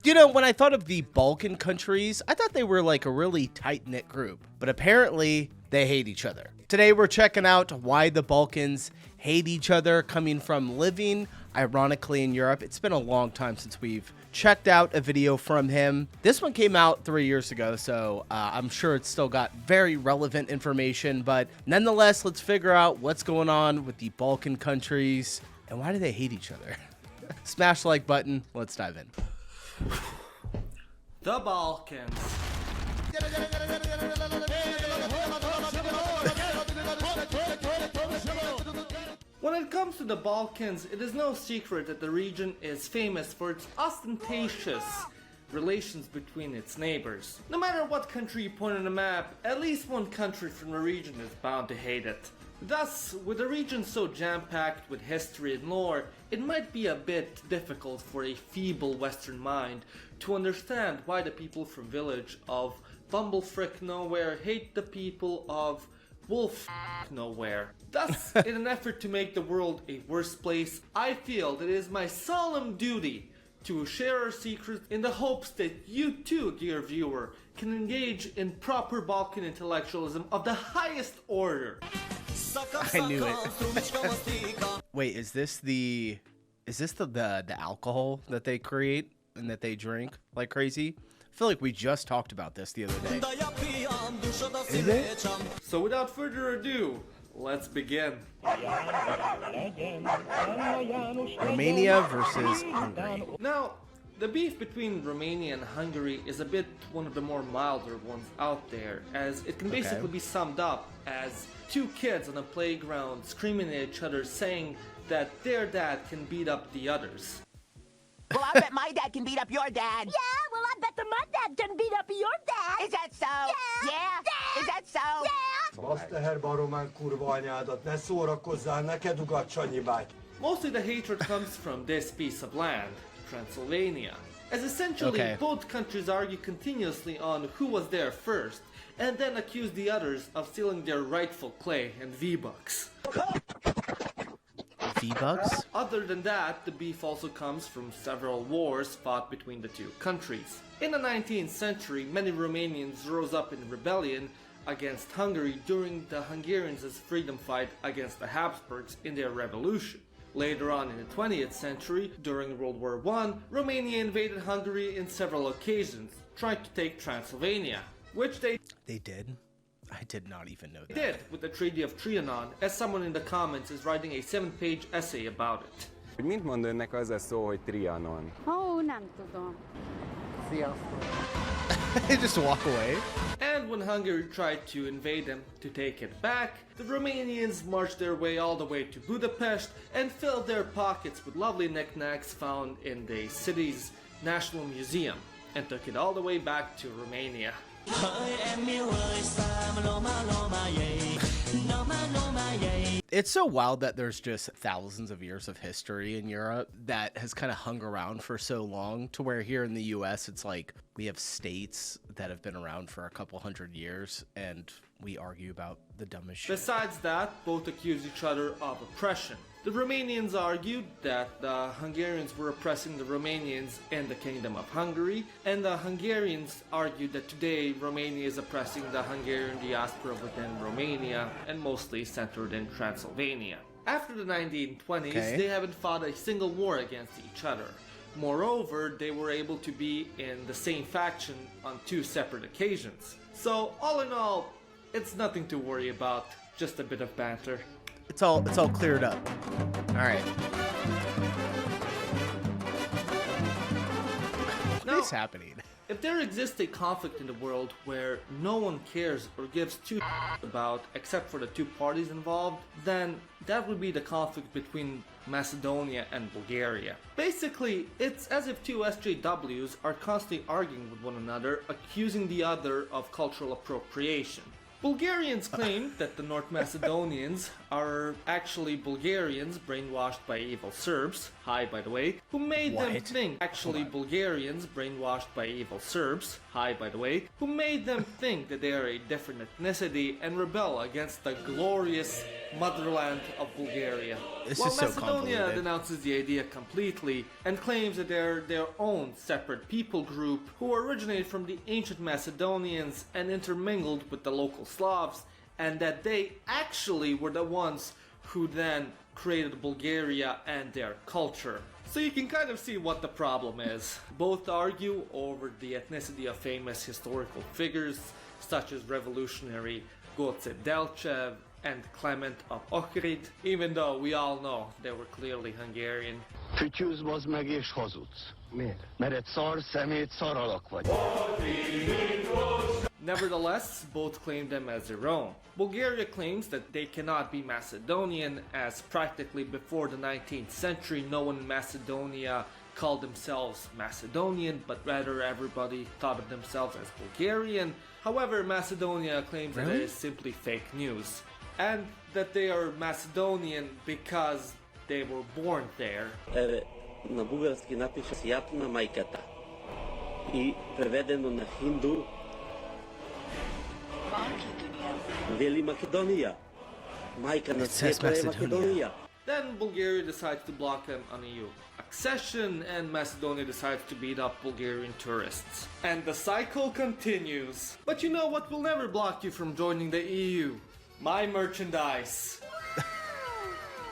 You know, when I thought of the Balkan countries, I thought they were like a really tight-knit group, but apparently they hate each other. Today we're checking out why the Balkans hate each other, coming from living, ironically, in Europe. It's been a long time since we've checked out a video from him. This one came out 3 years ago, so I'm sure it's still got very relevant information, but nonetheless, let's figure out what's going on with the Balkan countries and why do they hate each other. Smash the like button, let's dive in. The Balkans. When it comes to the Balkans, it is no secret that the region is famous for its ostentatious relations between its neighbors. No matter what country you point on the map, at least one country from the region is bound to hate it. Thus, with a region so jam-packed with history and lore, it might be a bit difficult for a feeble Western mind to understand why the people from village of Bumblefrick Nowhere hate the people of Wolf Nowhere. Thus, in an effort to make the world a worse place, I feel that it is my solemn duty to share our secrets in the hopes that you too, dear viewer, can engage in proper Balkan intellectualism of the highest order. I knew it. Wait, is this the alcohol that they create and that they drink like crazy? I feel like we just talked about this the other day. Is it? So without further ado, let's begin. Romania versus Hungary. Now, the beef between Romania and Hungary is a bit one of the more milder ones out there, as it can basically be summed up as two kids on a playground screaming at each other saying that their dad can beat up the others. Well, I bet my dad can beat up your dad. Yeah, well, I bet my dad can beat up your dad. Is that so? Yeah. Yeah. Is that so? Yeah. Azt teherbe a román kurva anyádat, ne szórakozzál, neked ugat Sanyi báty. Mostly the hatred comes from this piece of land, Transylvania, as essentially both countries argue continuously on who was there first, and then accuse the others of stealing their rightful clay and V-Bucks. V-Bucks? Other than that, the beef also comes from several wars fought between the two countries. In the 19th century, many Romanians rose up in rebellion against Hungary during the Hungarians' freedom fight against the Habsburgs in their revolution. Later on in the 20th century, during World War I, Romania invaded Hungary in several occasions, trying to take Transylvania, which they did? I did not even know that. Did with the Treaty of Trianon, as someone in the comments is writing a 7-page essay about it. Hogy mint mond önnek az a szó, hogy Trianon? Ó, nem tudom. They just walk away. And when Hungary tried to invade them to take it back, the Romanians marched their way all the way to Budapest and filled their pockets with lovely knickknacks found in the city's National Museum and took it all the way back to Romania. It's so wild that there's just thousands of years of history in Europe that has kind of hung around for so long, to where here in the US it's like we have states that have been around for a couple hundred years and we argue about the dumbest shit. Besides that, both accuse each other of oppression. The Romanians argued that the Hungarians were oppressing the Romanians in the Kingdom of Hungary, and the Hungarians argued that today Romania is oppressing the Hungarian diaspora within Romania, and mostly centered in Transylvania. After the 1920s, they haven't fought a single war against each other. Moreover, they were able to be in the same faction on 2 separate occasions. So, all in all, it's nothing to worry about, just a bit of banter. It's all cleared up. All right. What is happening? If there exists a conflict in the world where no one cares or gives two about except for the two parties involved, then that would be the conflict between Macedonia and Bulgaria. Basically, it's as if two SJWs are constantly arguing with one another, accusing the other of cultural appropriation. Bulgarians claim that the North Macedonians are actually Bulgarians brainwashed by evil Serbs, hi by the way, who made them think that they are a different ethnicity and rebel against the glorious motherland of Bulgaria. While Macedonia denounces the idea completely and claims that they're their own separate people group who originated from the ancient Macedonians and intermingled with the local Slavs, and that they actually were the ones who then created Bulgaria and their culture. So you can kind of see what the problem is. Both argue over the ethnicity of famous historical figures such as revolutionary Goce Delchev and Clement of Ohrid, even though we all know they were clearly Hungarian. Fütyűzd meg és hazudsz. Miért? Mert egy szar szemét szar alak vagy. Nevertheless, both claim them as their own. Bulgaria claims that they cannot be Macedonian, as practically before the 19th century no one in Macedonia called themselves Macedonian, but rather everybody thought of themselves as Bulgarian. However, Macedonia claims that it is simply fake news, and that they are Macedonian because they were born there. На бугарски напише свят на майката и преведено на хинду Вели Македония. Майка на света е Македония. Then Bulgaria decides to block them on EU accession, and Macedonia decides to beat up Bulgarian tourists. And the cycle continues. But you know what will never block you from joining the EU? My merchandise.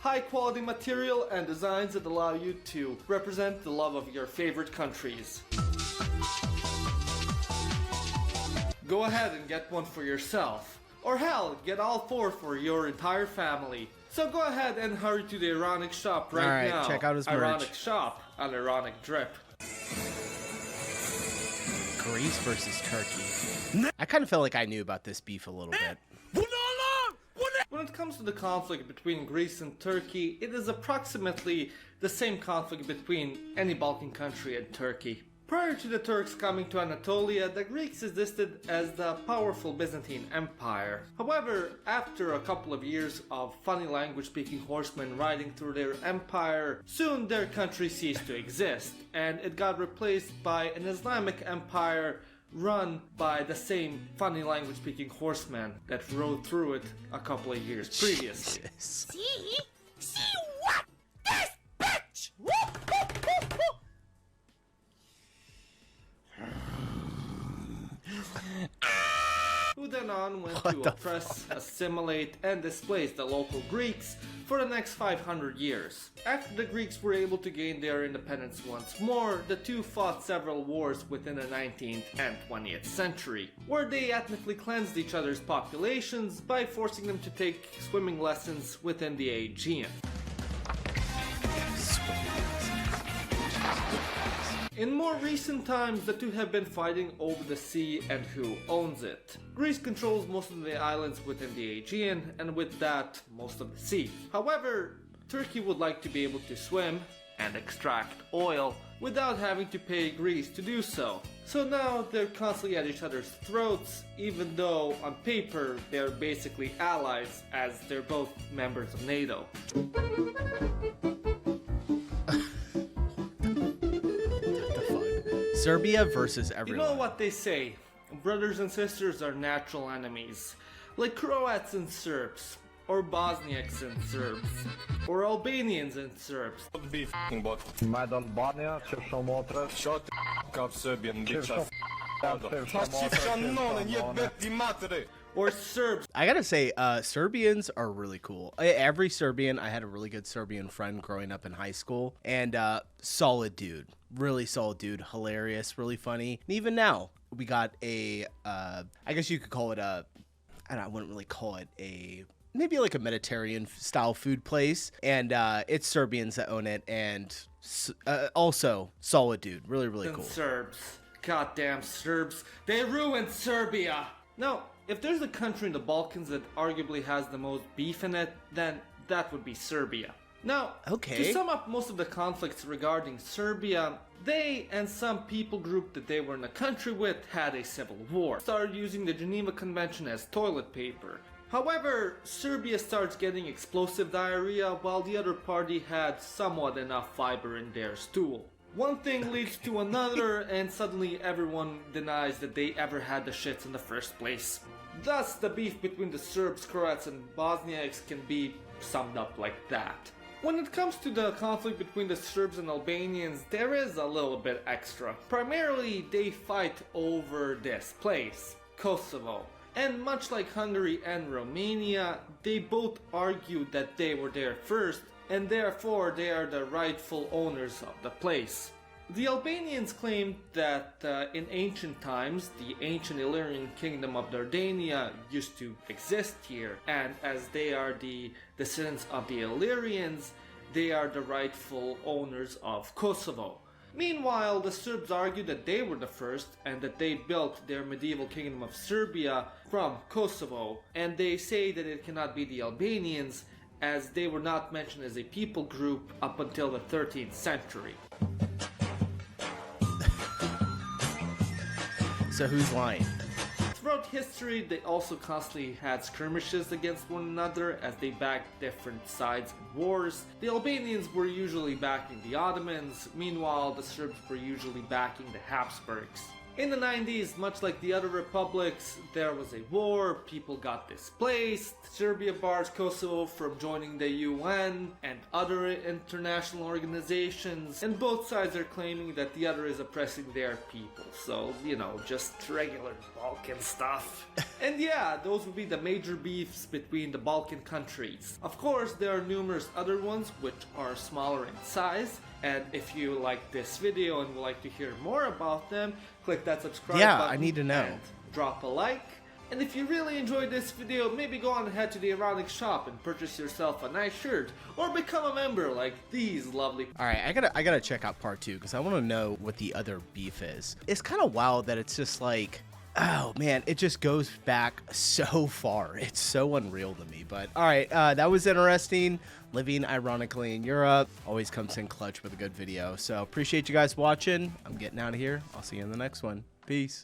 High quality material and designs that allow you to represent the love of your favorite countries. Go ahead and get one for yourself. Or hell, get all four for your entire family. So go ahead and hurry to the Ironic shop right now. Check out his merch. Ironic shop, an ironic drip. Greece versus Turkey. I kind of felt like I knew about this beef a little bit. When it comes to the conflict between Greece and Turkey, it is approximately the same conflict between any Balkan country and Turkey. Prior to the Turks coming to Anatolia, the Greeks existed as the powerful Byzantine Empire. However, after a couple of years of funny language-speaking horsemen riding through their empire, soon their country ceased to exist, and it got replaced by an Islamic empire run by the same funny language-speaking horsemen that rode through it a couple of years previously. See what? This bitch! Who then on went to oppress, assimilate, and displace the local Greeks for the next 500 years. After the Greeks were able to gain their independence once more, the two fought several wars within the 19th and 20th century, where they ethnically cleansed each other's populations by forcing them to take swimming lessons within the Aegean. In more recent times, the two have been fighting over the sea and who owns it. Greece controls most of the islands within the Aegean, and with that, most of the sea. However, Turkey would like to be able to swim and extract oil without having to pay Greece to do so. So now they're constantly at each other's throats, even though on paper they're basically allies, as they're both members of NATO. Serbia versus everyone. You know what they say, brothers and sisters are natural enemies. Like Croats and Serbs, or Bosniaks and Serbs, or Albanians and Serbs. Or Serbs. I gotta say, Serbians are really cool. Every Serbian, I had a really good Serbian friend growing up in high school, and solid dude, really solid dude, hilarious, really funny. And even now, we got a, I guess you could call it a, I wouldn't really call it a, maybe like a Mediterranean style food place, and it's Serbians that own it, and also solid dude, really, really cool. Serbs. Goddamn Serbs. They ruined Serbia. Now, if there's a country in the Balkans that arguably has the most beef in it, then that would be Serbia. Now, Okay. to sum up most of the conflicts regarding Serbia, they and some people group that they were in a country with had a civil war, started using the Geneva Convention as toilet paper. However, Serbia starts getting explosive diarrhea while the other party had somewhat enough fiber in their stool. One thing leads to another and suddenly everyone denies that they ever had the shits in the first place. Thus, the beef between the Serbs, Croats and Bosniaks can be summed up like that. When it comes to the conflict between the Serbs and Albanians, there is a little bit extra. Primarily, they fight over this place, Kosovo. And much like Hungary and Romania, they both argue that they were there first, and therefore they are the rightful owners of the place. The Albanians claimed that in ancient times, the ancient Illyrian kingdom of Dardania used to exist here, and as they are the descendants of the Illyrians, they are the rightful owners of Kosovo. Meanwhile, the Serbs argue that they were the first and that they built their medieval kingdom of Serbia from Kosovo, and they say that it cannot be the Albanians as they were not mentioned as a people group up until the 13th century. So who's lying? Throughout history, they also constantly had skirmishes against one another as they backed different sides in wars. The Albanians were usually backing the Ottomans, meanwhile the Serbs were usually backing the Habsburgs. In the 90s, much like the other republics, there was a war, people got displaced, Serbia bars Kosovo from joining the UN and other international organizations, and both sides are claiming that the other is oppressing their people. So, you know, just regular Balkan stuff. And yeah, those would be the major beefs between the Balkan countries. Of course, there are numerous other ones which are smaller in size, and if you like this video and would like to hear more about them, click that subscribe button. I need to know. And drop a like. And if you really enjoyed this video, maybe go on ahead to the Ironic shop and purchase yourself a nice shirt, or become a member like these lovely. All right, I gotta check out part 2 because I want to know what the other beef is. It's kind of wild that it's just like, oh man, it just goes back so far. It's so unreal to me. But all right, that was interesting. Living ironically in Europe always comes in clutch with a good video. So appreciate you guys watching. I'm getting out of here. I'll see you in the next one. Peace.